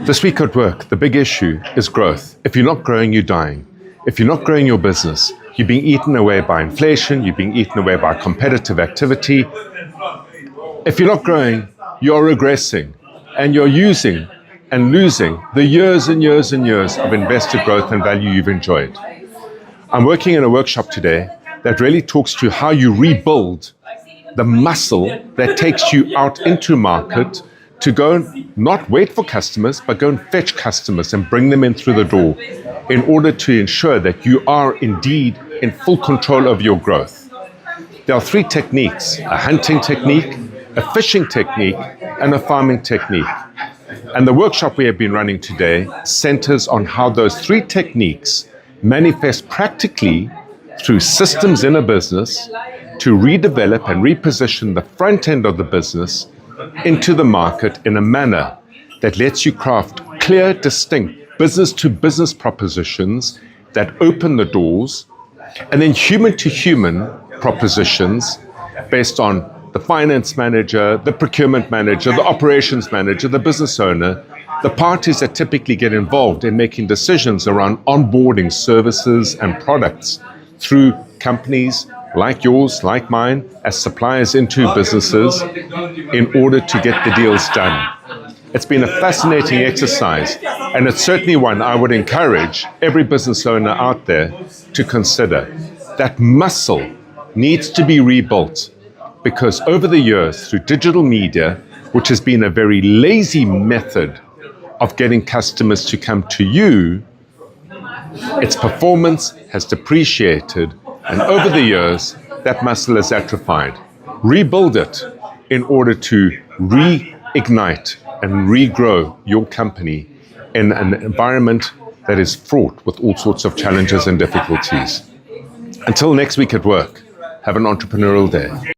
This week at work, the big issue is growth. If you're not growing, you're dying. If you're not growing your business, you're being eaten away by inflation, you're being eaten away by competitive activity. If you're not growing, you're regressing, and you're using and losing the years and years and years of invested growth and value you've enjoyed. I'm working in a workshop today that really talks to how you rebuild the muscle that takes you out into market to go and not wait for customers, but go and fetch customers and bring them in through the door in order to ensure that you are indeed in full control of your growth. There are three techniques: a hunting technique, a fishing technique, and a farming technique. And the workshop we have been running today centers on how those three techniques manifest practically through systems in a business to redevelop and reposition the front end of the business into the market in a manner that lets you craft clear, distinct business-to-business propositions that open the doors, and then human-to-human propositions based on the finance manager, the procurement manager, the operations manager, the business owner, the parties that typically get involved in making decisions around onboarding services and products through companies like yours, like mine, as suppliers into businesses in order to get the deals done. It's been a fascinating exercise, and it's certainly one I would encourage every business owner out there to consider. That muscle needs to be rebuilt, because over the years, through digital media, which has been a very lazy method of getting customers to come to you, its performance has depreciated, and over the years, that muscle has atrophied. Rebuild it in order to reignite and regrow your company in an environment that is fraught with all sorts of challenges and difficulties. Until next week at work, have an entrepreneurial day.